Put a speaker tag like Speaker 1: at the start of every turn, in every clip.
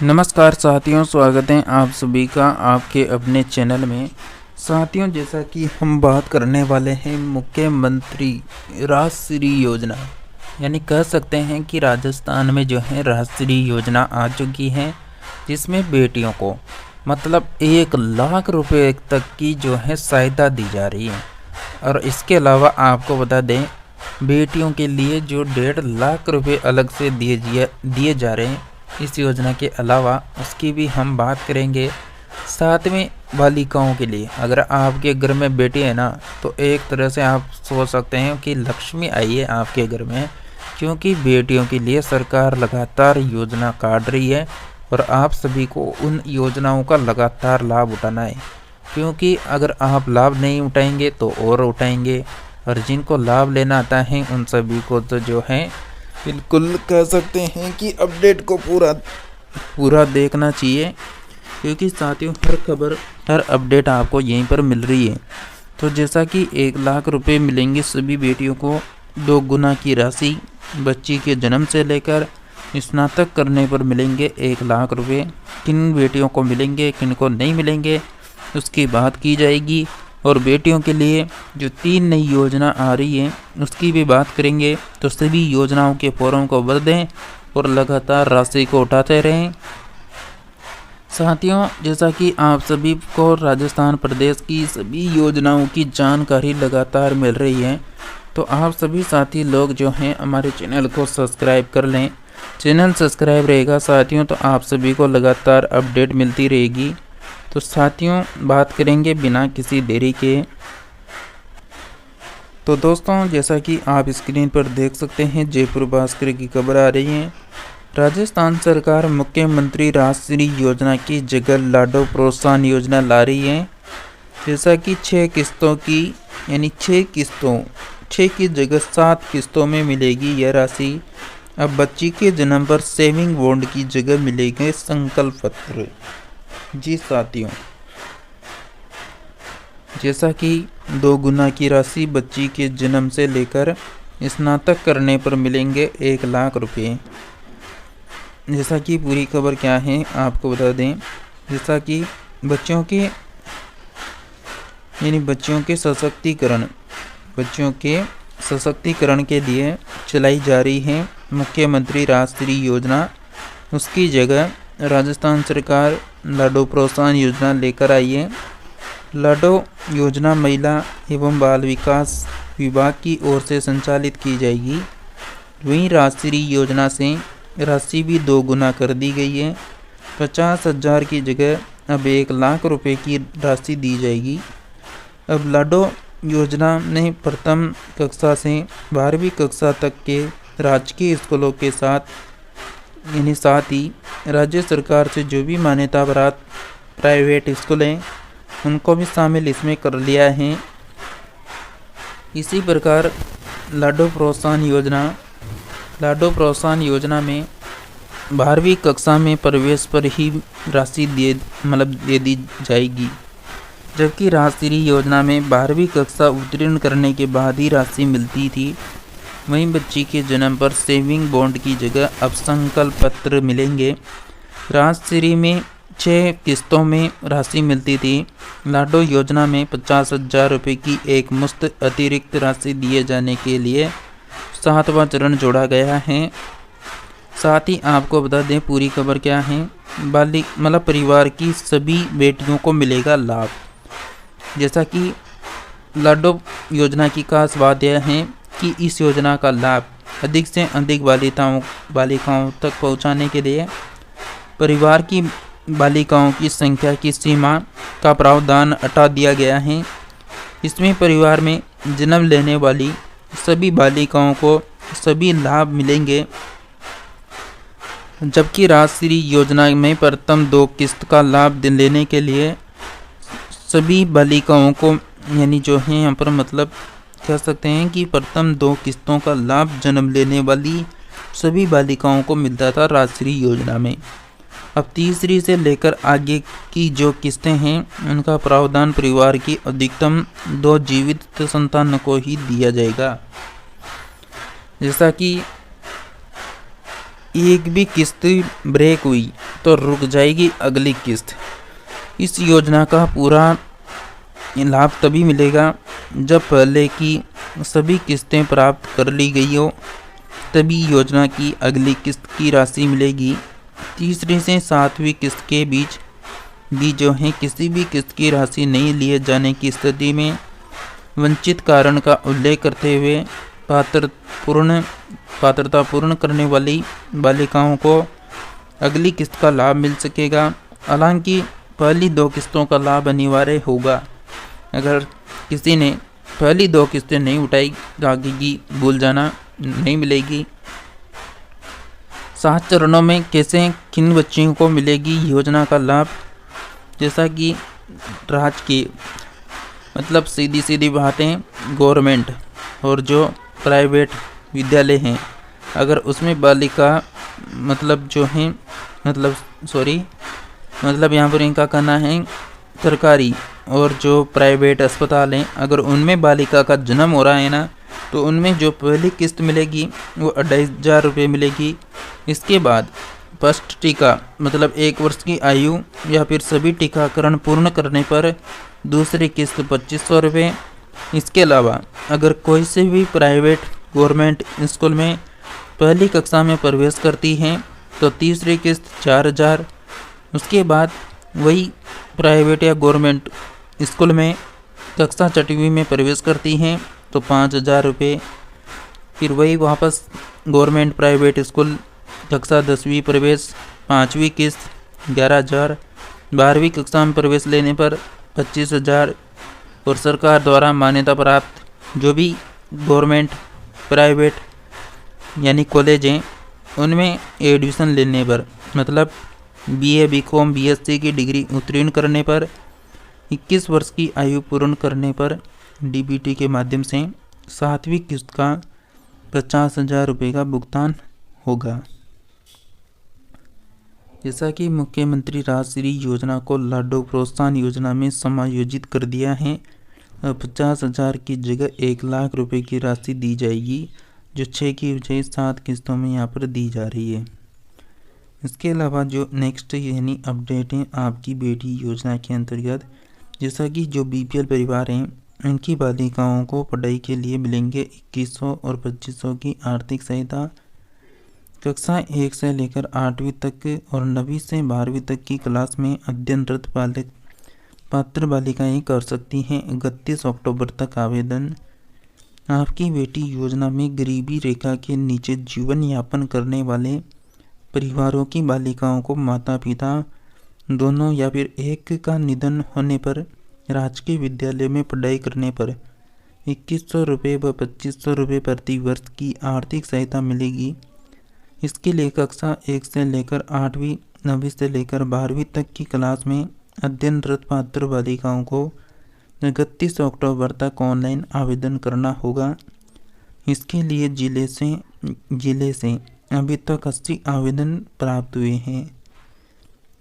Speaker 1: नमस्कार साथियों, स्वागत है आप सभी का आपके अपने चैनल में। साथियों, जैसा कि हम बात करने वाले हैं मुख्यमंत्री राजश्री योजना, यानी कह सकते हैं कि राजस्थान में जो है राजश्री योजना आ चुकी है, जिसमें बेटियों को मतलब 1 लाख रुपए तक की जो है सहायता दी जा रही है। और इसके अलावा आपको बता दें, बेटियों के लिए जो 1.5 लाख रुपए अलग से दिए जा रहे हैं इस योजना के अलावा, उसकी भी हम बात करेंगे। साथ में बालिकाओं के लिए, अगर आपके घर में बेटी है ना, तो एक तरह से आप सोच सकते हैं कि लक्ष्मी आई है आपके घर में, क्योंकि बेटियों के लिए सरकार लगातार योजना काट रही है और आप सभी को उन योजनाओं का लगातार लाभ उठाना है। क्योंकि अगर आप लाभ नहीं उठाएंगे तो और उठाएंगे, और जिनको लाभ लेना आता है उन सभी को तो जो है बिल्कुल कह सकते हैं कि अपडेट को पूरा देखना चाहिए, क्योंकि साथियों हर खबर हर अपडेट आपको यहीं पर मिल रही है। तो जैसा कि 1 लाख रुपए मिलेंगे सभी बेटियों को, 2 गुना की राशि बच्ची के जन्म से लेकर स्नातक करने पर मिलेंगे 1 लाख रुपए। किन बेटियों को मिलेंगे, किन को नहीं मिलेंगे, उसकी बात की जाएगी। और बेटियों के लिए जो 3 नई योजना आ रही है उसकी भी बात करेंगे। तो सभी योजनाओं के फॉर्म को भर दें और लगातार राशि को उठाते रहें। साथियों, जैसा कि आप सभी को राजस्थान प्रदेश की सभी योजनाओं की जानकारी लगातार मिल रही है, तो आप सभी साथी लोग जो हैं हमारे चैनल को सब्सक्राइब कर लें। चैनल सब्सक्राइब रहेगा साथियों, तो आप सभी को लगातार अपडेट मिलती रहेगी। तो साथियों, बात करेंगे बिना किसी देरी के। तो दोस्तों, जैसा कि आप स्क्रीन पर देख सकते हैं, जयपुर भास्कर की खबर आ रही है। राजस्थान सरकार मुख्यमंत्री राजश्री योजना की जगह लाडो प्रोत्साहन योजना ला रही है। जैसा कि 6 किस्तों की, यानी 6 की जगह 7 किस्तों में मिलेगी यह राशि। अब बच्ची के जन्म पर सेविंग बॉन्ड की जगह मिलेंगे संकल्प पत्र। जी साथियों, जैसा कि 2 गुना की राशि बच्ची के जन्म से लेकर स्नातक करने पर मिलेंगे 1 लाख रुपए। जैसा कि पूरी खबर क्या है आपको बता दें। जैसा कि बच्चों के सशक्तिकरण के लिए चलाई जा रही है मुख्यमंत्री राजश्री योजना, उसकी जगह राजस्थान सरकार लाडो प्रोत्साहन योजना लेकर आई है। लाडो योजना महिला एवं बाल विकास विभाग की ओर से संचालित की जाएगी। वहीं राजश्री योजना से राशि भी 2 गुना कर दी गई है। 50,000 की जगह अब 1 लाख रुपए की राशि दी जाएगी। अब लाडो योजना में प्रथम कक्षा से 12वीं कक्षा तक के राजकीय स्कूलों के साथ ही राज्य सरकार से जो भी मान्यता प्राप्त प्राइवेट स्कूल हैं उनको भी शामिल इसमें कर लिया है। इसी प्रकार लाडो प्रोत्साहन योजना में 12वीं कक्षा में प्रवेश पर ही राशि दे दी जाएगी, जबकि राजश्री योजना में 12वीं कक्षा उत्तीर्ण करने के बाद ही राशि मिलती थी। वहीं बच्ची के जन्म पर सेविंग बॉन्ड की जगह अब संकल्प पत्र मिलेंगे। राजश्री में 6 किस्तों में राशि मिलती थी। लाडो योजना में 50,000 रुपये की एक मुश्त अतिरिक्त राशि दिए जाने के लिए 7वां चरण जोड़ा गया है। साथ ही आपको बता दें पूरी खबर क्या है। परिवार की सभी बेटियों को मिलेगा लाभ। जैसा कि लाडो योजना की खास बात यह है कि इस योजना का लाभ अधिक से अधिक बालिकाओं तक पहुंचाने के लिए परिवार की बालिकाओं की संख्या की सीमा का प्रावधान हटा दिया गया है। इसमें परिवार में जन्म लेने वाली सभी बालिकाओं को सभी लाभ मिलेंगे, जबकि राजश्री योजना में प्रथम 2 किस्त का लाभ लेने के लिए सभी बालिकाओं को, यानी जो है यहाँ पर मतलब कह सकते हैं कि प्रथम 2 किस्तों का लाभ जन्म लेने वाली सभी बालिकाओं को मिलता था राजश्री योजना में। अब तीसरी से लेकर आगे की जो किस्तें हैं उनका प्रावधान परिवार की अधिकतम 2 जीवित संतान को ही दिया जाएगा। जैसा कि एक भी किस्त ब्रेक हुई तो रुक जाएगी अगली किस्त। इस योजना का पूरा लाभ तभी मिलेगा जब पहले की सभी किस्तें प्राप्त कर ली गई हो, तभी योजना की अगली किस्त की राशि मिलेगी। तीसरी से सातवीं किस्त के बीच भी जो है किसी भी किस्त की राशि नहीं लिए जाने की स्थिति में वंचित कारण का उल्लेख करते हुए पात्रता पूर्ण करने वाली बालिकाओं को अगली किस्त का लाभ मिल सकेगा। हालांकि पहली 2 किस्तों का लाभ अनिवार्य होगा। अगर किसी ने पहली 2 किस्तें नहीं उठाई तो आगे की भूल जाना, नहीं मिलेगी। 7 चरणों में कैसे किन बच्चियों को मिलेगी योजना का लाभ, जैसा कि राज्य की मतलब सीधी बात है, गवर्नमेंट और जो प्राइवेट विद्यालय हैं, अगर उसमें बालिका मतलब जो है मतलब यहाँ पर इनका कहना है सरकारी और जो प्राइवेट अस्पताल हैं, अगर उनमें बालिका का जन्म हो रहा है ना, तो उनमें जो पहली किस्त मिलेगी वो 25,000 रुपये मिलेगी। इसके बाद फर्स्ट टीका मतलब 1 वर्ष की आयु या फिर सभी टीकाकरण पूर्ण करने पर दूसरी किस्त 2,500 रुपये। इसके अलावा अगर कोई से भी प्राइवेट गवर्नमेंट स्कूल में पहली कक्षा में प्रवेश करती हैं तो तीसरी किस्त 4,000। उसके बाद वही प्राइवेट या गवर्नमेंट स्कूल में कक्षा 6वीं में प्रवेश करती हैं तो 5,000 रुपये। फिर वही वापस गवर्नमेंट प्राइवेट स्कूल कक्षा 10वीं प्रवेश 5वीं किस्त 11,000। 12वीं कक्षा में प्रवेश लेने पर 25,000। और सरकार द्वारा मान्यता प्राप्त जो भी गवर्नमेंट प्राइवेट यानी कॉलेज हैं उनमें एडमिशन लेने पर मतलब BA BCom BSc की डिग्री उत्तीर्ण करने पर 21 वर्ष की आयु पूर्ण करने पर DBT के माध्यम से 7वीं किस्त का 50,000 रुपये का भुगतान होगा। जैसा कि मुख्यमंत्री राजश्री योजना को लाडो प्रोत्साहन योजना में समायोजित कर दिया है। 50,000 की जगह 1 लाख रुपए की राशि दी जाएगी, जो 6 की बजाय 7 किस्तों में यहाँ पर दी जा रही है। इसके अलावा जो नेक्स्ट यानी अपडेट है आपकी बेटी योजना के अंतर्गत, जैसा कि जो BPL परिवार हैं उनकी बालिकाओं को पढ़ाई के लिए मिलेंगे 2100 और 2500 की आर्थिक सहायता। कक्षा 1 से लेकर 8वीं तक और 9वीं से 12वीं तक की क्लास में अध्ययनरत पात्र बालिकाएं कर सकती हैं 31 अक्टूबर तक आवेदन। आपकी बेटी योजना में गरीबी रेखा के नीचे जीवन यापन करने वाले परिवारों की बालिकाओं को माता पिता दोनों या फिर एक का निधन होने पर राजकीय विद्यालय में पढ़ाई करने पर 2,100 रुपये व 2,500 रुपये प्रति वर्ष की आर्थिक सहायता मिलेगी। इसके लिए कक्षा 1 से लेकर 8वीं 9वीं से लेकर 12वीं तक की क्लास में अध्ययनरत पात्र बालिकाओं को 31 अक्टूबर तक ऑनलाइन आवेदन करना होगा। इसके लिए जिले से अभी तक 80 आवेदन प्राप्त हुए हैं।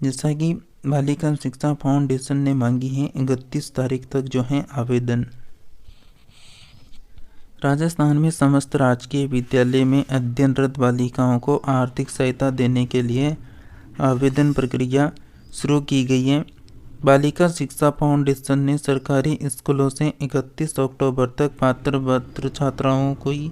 Speaker 1: जैसा कि बालिका शिक्षा फाउंडेशन ने मांगी है 31 तारीख तक जो है आवेदन। राजस्थान में समस्त राजकीय विद्यालय में अध्ययनरत बालिकाओं को आर्थिक सहायता देने के लिए आवेदन प्रक्रिया शुरू की गई है। बालिका शिक्षा फाउंडेशन ने सरकारी स्कूलों से 31 अक्टूबर तक पात्र छात्राओं की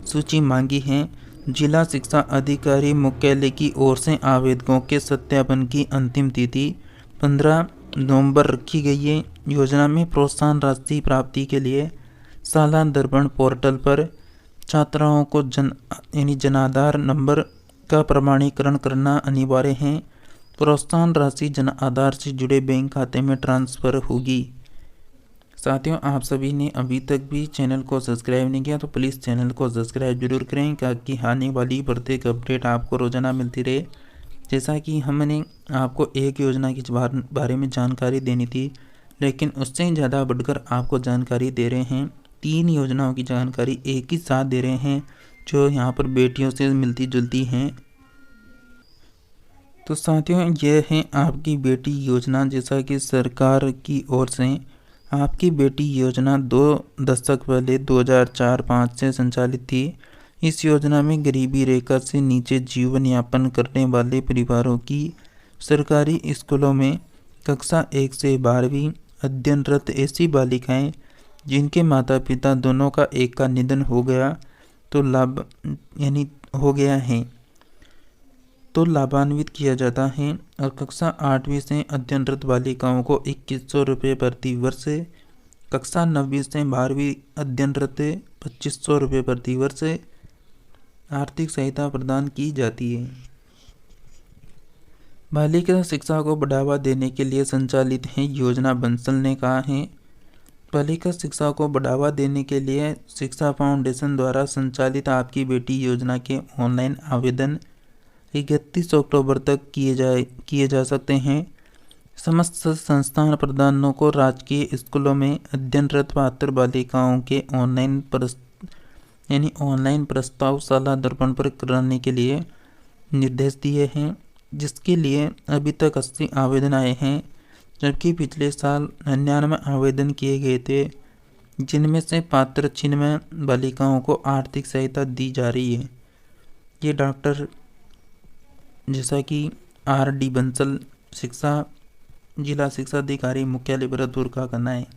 Speaker 1: सूची मांगी है। जिला शिक्षा अधिकारी मुख्यालय की ओर से आवेदकों के सत्यापन की अंतिम तिथि 15 नवंबर रखी गई है। योजना में प्रोत्साहन राशि प्राप्ति के लिए शाला दर्पण पोर्टल पर छात्राओं को जनाधार नंबर का प्रमाणीकरण करना अनिवार्य है। प्रोत्साहन राशि जन आधार से जुड़े बैंक खाते में ट्रांसफ़र होगी। साथियों, आप सभी ने अभी तक भी चैनल को सब्सक्राइब नहीं किया तो प्लीज़ चैनल को सब्सक्राइब जरूर करें ताकि आने वाली प्रत्येक अपडेट आपको रोजाना मिलती रहे। जैसा कि हमने आपको एक योजना के बारे में जानकारी देनी थी, लेकिन उससे ज़्यादा बढ़कर आपको जानकारी दे रहे हैं। 3 योजनाओं की जानकारी एक ही साथ दे रहे हैं जो यहाँ पर बेटियों से मिलती जुलती हैं। तो साथियों, यह है आपकी बेटी योजना। जैसा कि सरकार की ओर से आपकी बेटी योजना 2 दशक पहले 2004-5 से संचालित थी। इस योजना में गरीबी रेखा से नीचे जीवन यापन करने वाले परिवारों की सरकारी स्कूलों में कक्षा 1 से 12वीं अध्ययनरत ऐसी बालिकाएं जिनके माता पिता दोनों का एक का निधन हो गया तो लाभान्वित किया जाता है। और कक्षा 8वीं से अध्ययनरत बालिकाओं को 2100 रुपये प्रति वर्ष, कक्षा 9वीं से 12वीं अध्ययनरत 2500 रुपये प्रति वर्ष आर्थिक सहायता प्रदान की जाती है। बालिका शिक्षा को बढ़ावा देने के लिए संचालित है योजना बंसल ने कहा है। बालिका शिक्षा को बढ़ावा देने के लिए शिक्षा फाउंडेशन द्वारा संचालित आपकी बेटी योजना के ऑनलाइन आवेदन 31 अक्टूबर तक किए जा सकते हैं। समस्त संस्थान प्रधानों को राजकीय स्कूलों में अध्ययनरत पात्र बालिकाओं के ऑनलाइन प्रस्ताव शाला दर्पण पर कराने के लिए निर्देश दिए हैं, जिसके लिए अभी तक 80 आवेदन आए हैं, जबकि पिछले साल 99 आवेदन किए गए थे, जिनमें से पात्र 96 बालिकाओं को आर्थिक सहायता दी जा रही है। ये डॉक्टर जैसा कि RD बंसल जिला शिक्षा अधिकारी मुख्यालय भरतपुर का कहना है।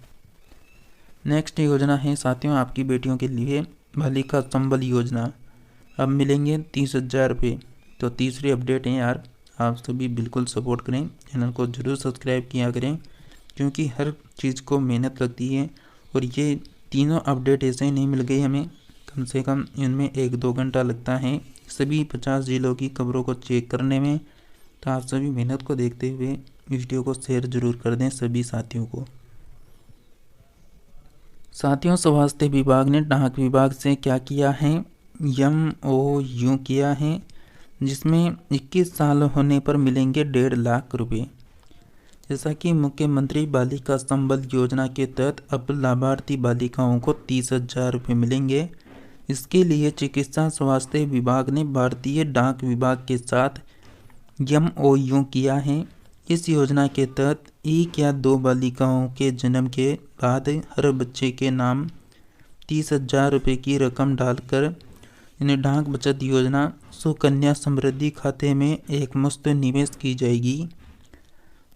Speaker 1: नेक्स्ट योजना है साथियों आपकी बेटियों के लिए बालिका संबल योजना। अब मिलेंगे 30,000 रुपये। तो तीसरी अपडेट है यार, आप सभी बिल्कुल सपोर्ट करें, चैनल को ज़रूर सब्सक्राइब किया करें, क्योंकि हर चीज़ को मेहनत लगती है। और ये तीनों अपडेट ऐसे ही नहीं मिल गई हमें, कम से कम इनमें 1-2 घंटा लगता है सभी 50 जिलों की खबरों को चेक करने में। तो आप सभी मेहनत को देखते हुए वीडियो को शेयर जरूर कर दें सभी साथियों को। साथियों, स्वास्थ्य विभाग ने डाक विभाग से क्या किया है, MOU किया है, जिसमें 21 साल होने पर मिलेंगे 1.5 लाख रुपए। जैसा कि मुख्यमंत्री बालिका संबल योजना के तहत अब लाभार्थी बालिकाओं को 30,000 रुपये मिलेंगे। इसके लिए चिकित्सा स्वास्थ्य विभाग ने भारतीय डाक विभाग के साथ MOU किया है। इस योजना के तहत 1 या 2 बालिकाओं के जन्म के बाद हर बच्चे के नाम 30,000 रुपये की रकम डालकर इन्हें डाक बचत योजना सुकन्या समृद्धि खाते में एक मुश्त निवेश की जाएगी।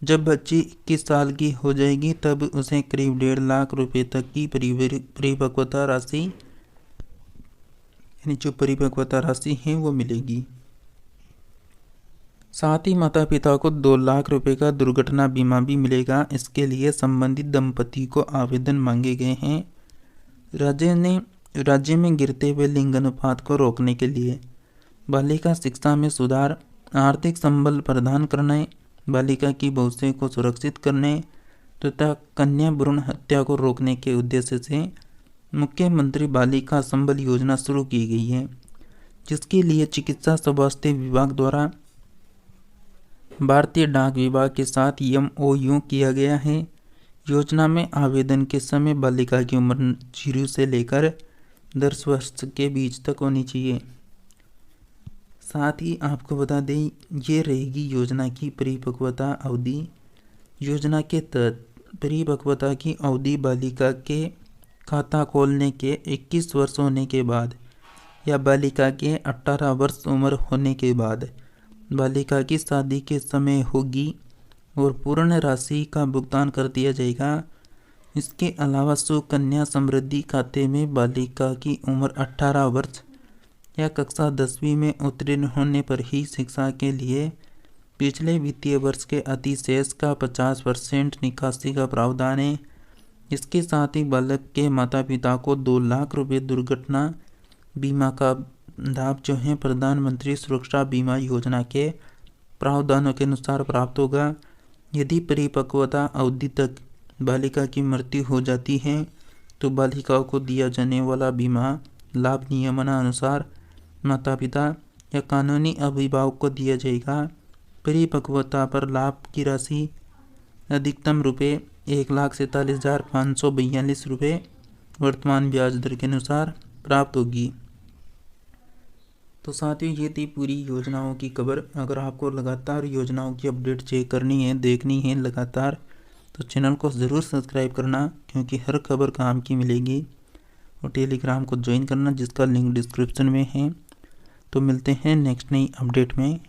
Speaker 1: जब बच्ची 21 साल की हो जाएगी तब उसे करीब 1.5 लाख रुपए तक की परिपक्वता राशि है वो मिलेगी। साथ ही माता पिता को 2 लाख रुपए का दुर्घटना बीमा भी मिलेगा। इसके लिए संबंधित दंपति को आवेदन मांगे गए हैं। राज्य में गिरते हुए लिंग अनुपात को रोकने के लिए बालिका शिक्षा में सुधार, आर्थिक संबल प्रदान करने, बालिका की भविष्य को सुरक्षित करने तथा कन्या भ्रूण हत्या को रोकने के उद्देश्य से मुख्यमंत्री बालिका संबल योजना शुरू की गई है, जिसके लिए चिकित्सा स्वास्थ्य विभाग द्वारा भारतीय डाक विभाग के साथ MOU किया गया है। योजना में आवेदन के समय बालिका की उम्र 0 से लेकर 10 वर्ष के बीच तक होनी चाहिए। साथ ही आपको बता दें, ये रहेगी योजना की परिपक्वता अवधि। योजना के तहत परिपक्वता की अवधि बालिका के खाता खोलने के 21 वर्ष होने के बाद या बालिका के 18 वर्ष उम्र होने के बाद बालिका की शादी के समय होगी और पूर्ण राशि का भुगतान कर दिया जाएगा। इसके अलावा सुकन्या समृद्धि खाते में बालिका की उम्र 18 वर्ष या कक्षा 10वीं में उत्तीर्ण होने पर ही शिक्षा के लिए पिछले वित्तीय वर्ष के अतिशेष का 50% निकासी का प्रावधान है। इसके साथ ही बालक के माता पिता को 2 लाख रुपए दुर्घटना बीमा का लाभ जो है प्रधानमंत्री सुरक्षा बीमा योजना के प्रावधानों के अनुसार प्राप्त होगा। यदि परिपक्वता अवधि तक बालिका की मृत्यु हो जाती है तो बालिकाओं को दिया जाने वाला बीमा लाभ नियमानुसार माता पिता या कानूनी अभिभावक को दिया जाएगा। परिपक्वता पर लाभ की राशि अधिकतम रुपये 1,47,542 रुपये वर्तमान ब्याज दर के अनुसार प्राप्त होगी। तो साथियों, ये थी पूरी योजनाओं की खबर। अगर आपको लगातार योजनाओं की अपडेट चेक करनी है, देखनी है लगातार, तो चैनल को ज़रूर सब्सक्राइब करना, क्योंकि हर खबर काम की मिलेगी। और टेलीग्राम को ज्वाइन करना, जिसका लिंक डिस्क्रिप्शन में है। तो मिलते हैं नेक्स्ट नई अपडेट में।